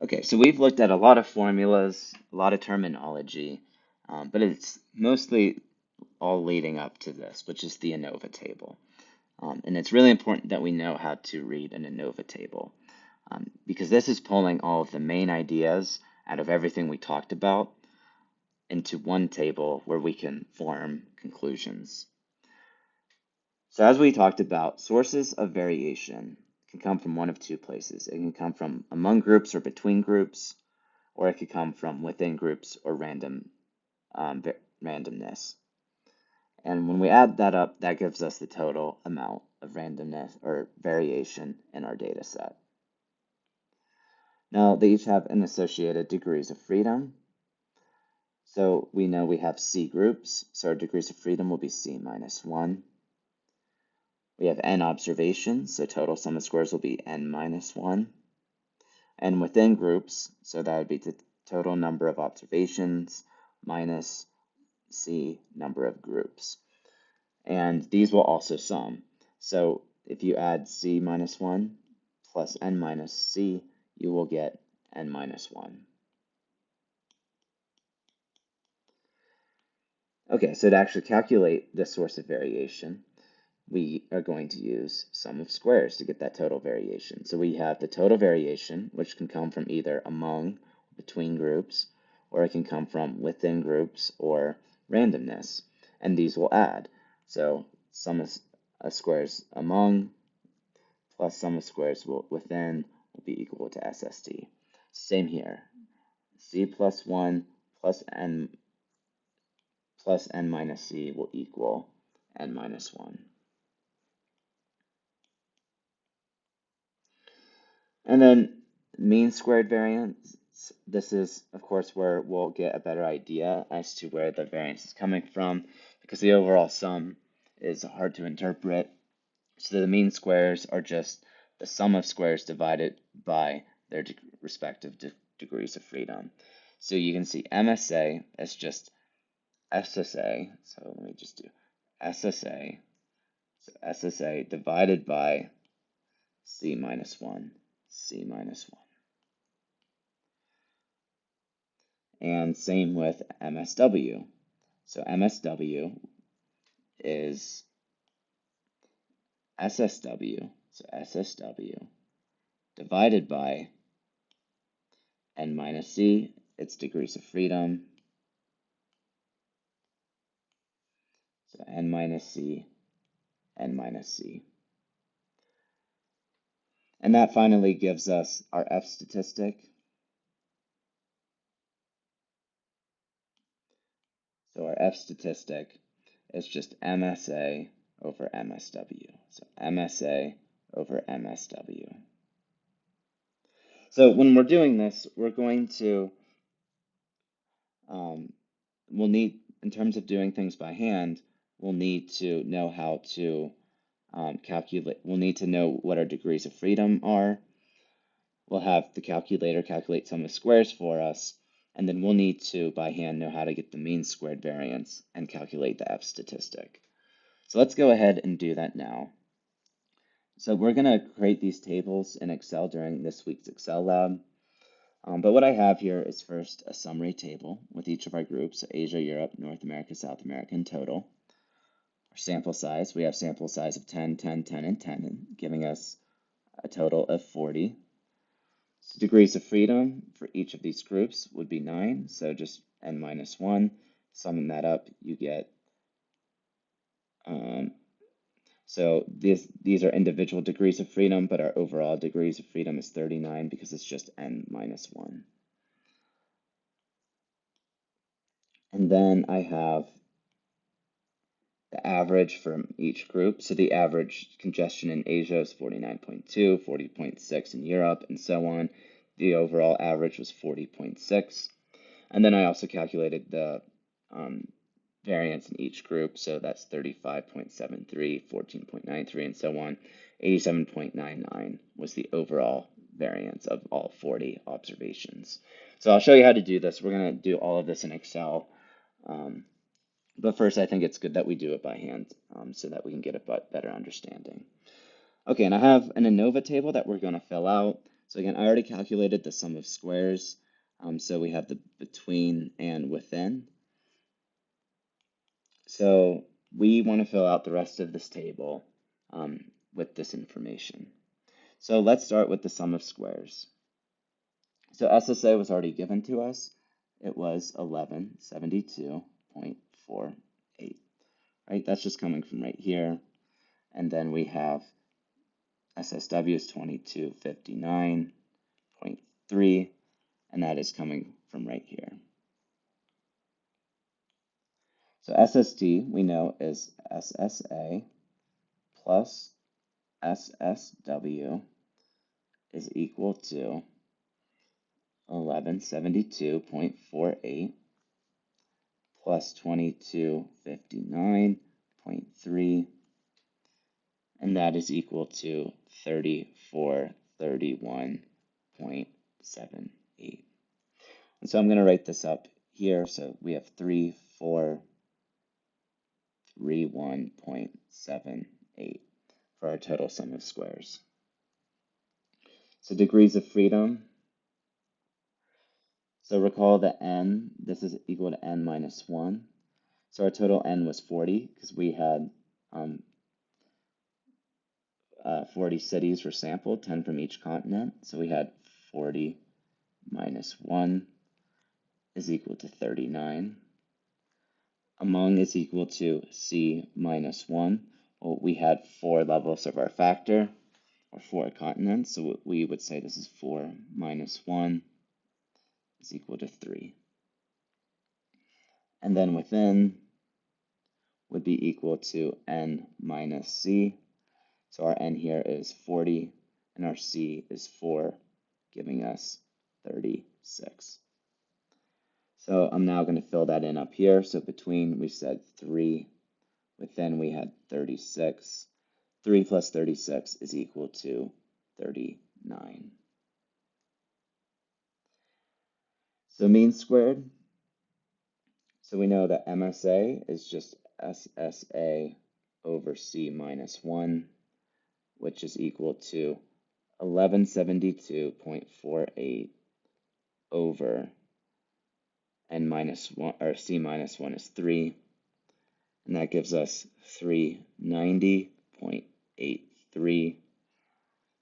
Okay, so we've looked at a lot of formulas, a lot of terminology, but it's mostly all leading up to this, which is the ANOVA table. And it's really important that we know how to read an ANOVA table because this is pulling all of the main ideas out of everything we talked about into one table where we can form conclusions. So as we talked about, sources of variation can come from one of two places. It can come from among groups or between groups, or it could come from within groups or randomness. And when we add that up, that gives us the total amount of randomness or variation in our data set. Now, they each have an associated degrees of freedom. So we know we have C groups, so our degrees of freedom will be C minus 1. We have N observations, so total sum of squares will be N minus 1. And within groups, so that would be the total number of observations minus C number of groups. And these will also sum. So if you add C minus 1 plus N minus C, you will get N minus 1. Okay, so to actually calculate the source of variation, we are going to use sum of squares to get that total variation. So we have the total variation, which can come from either among, between groups, or it can come from within groups or randomness, and these will add. So sum of squares among plus sum of squares within will be equal to SST. Same here. C plus 1 plus N minus C will equal N minus 1. And then mean squared variance. This is, of course, where we'll get a better idea as to where the variance is coming from because the overall sum is hard to interpret. So the mean squares are just the sum of squares divided by their respective degrees of freedom. So you can see MSA as just SSA. So let me just do SSA. So SSA divided by C minus 1, C minus 1. And same with MSW. So MSW is SSW, so SSW divided by N minus C, its degrees of freedom. So N minus C, N minus C. And that finally gives us our F statistic. So our F statistic is just MSA over MSW. So MSA over MSW. So when we're doing this, we're going to, we'll need, in terms of doing things by hand, we'll need to know how to calculate, we'll need to know what our degrees of freedom are. We'll have the calculator calculate sum of squares for us, and then we'll need to, by hand, know how to get the mean squared variance and calculate the F statistic. So let's go ahead and do that now. So we're going to create these tables in Excel during this week's Excel lab. But what I have here is first a summary table with each of our groups, so Asia, Europe, North America, South America in total. Our sample size, we have sample size of 10, 10, 10, and 10, giving us a total of 40. So degrees of freedom for each of these groups would be 9, so just N minus 1. Summing that up, you get, so these are individual degrees of freedom, but our overall degrees of freedom is 39 because it's just N minus 1. And then I have the average from each group. So the average congestion in Asia is 49.2, 40.6 in Europe, and so on. The overall average was 40.6. And then I also calculated the variance in each group. So that's 35.73, 14.93, and so on. 87.99 was the overall variance of all 40 observations. So I'll show you how to do this. We're going to do all of this in Excel. But first, I think it's good that we do it by hand so that we can get a better understanding. Okay, and I have an ANOVA table that we're going to fill out. So again, I already calculated the sum of squares. So we have the between and within. So we want to fill out the rest of this table with this information. So let's start with the sum of squares. So SSA was already given to us. It was 1172.48, right? That's just coming from right here. And then we have SSW is 2259.3, and that is coming from right here. So SSD, we know, is SSA plus SSW is equal to 1172.48 plus 2259.3, and that is equal to 3431.78. And so I'm going to write this up here. So we have 3431.78 for our total sum of squares. So degrees of freedom. So recall that n, this is equal to n minus 1. So our total n was 40 because we had 40 cities were sampled, 10 from each continent. So we had 40 minus 1 is equal to 39. Among is equal to C minus 1. Well, we had 4 levels of our factor, or 4 continents, so we would say this is 4 minus 1 is equal to 3. And then within would be equal to N minus C. So our N here is 40, and our C is 4, giving us 36. So I'm now going to fill that in up here. So between, we said 3. Within, we had 36. 3 plus 36 is equal to 39. So mean squared. So we know that MSA is just SSA over C minus 1, which is equal to 1172.48 over N minus 1, or C minus 1 is 3, and that gives us 390.83,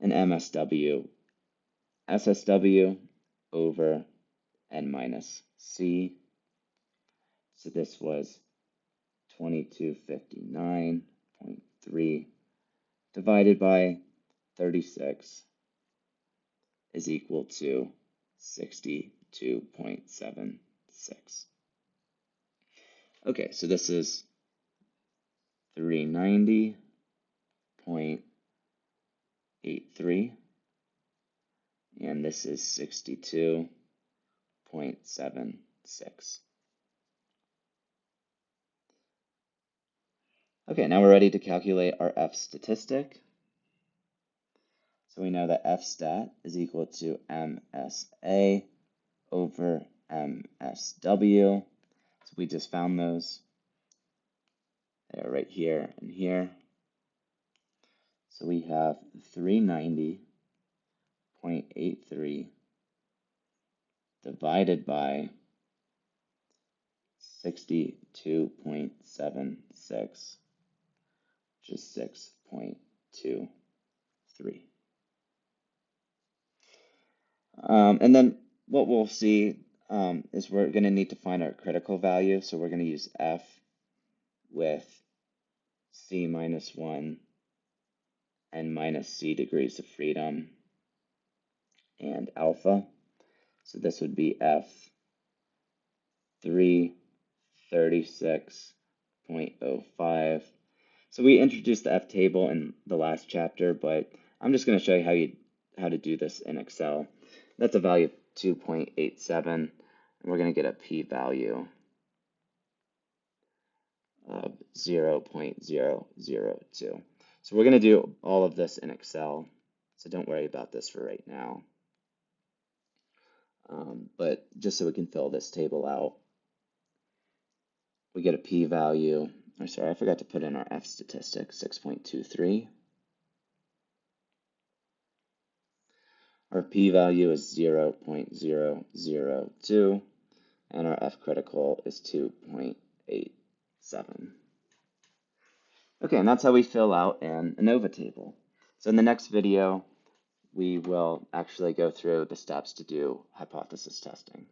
and MSW, SSW over N minus C, so this was 2259.3 divided by 36 is equal to 62.76. Okay, so this is 390.83, and this is 62.76. Okay, now we're ready to calculate our F statistic. So we know that F stat is equal to MSA over MSW. So we just found those. They are right here and here. So we have 390.83 divided by 62.76, which is 6.23. And then what we'll see is we're going to need to find our critical value. So we're going to use F with C minus 1 and minus C degrees of freedom and alpha. So this would be F 336.05. So we introduced the F table in the last chapter, but I'm just going to show you how to do this in Excel. That's a value of 2.87, and we're going to get a p-value of 0.002. So we're going to do all of this in Excel, so don't worry about this for right now. But just so we can fill this table out, we get a p-value, or sorry, I forgot to put in our F statistic, 6.23. Our p-value is 0.002, and our f-critical is 2.87. Okay, and that's how we fill out an ANOVA table. So in the next video, we will actually go through the steps to do hypothesis testing.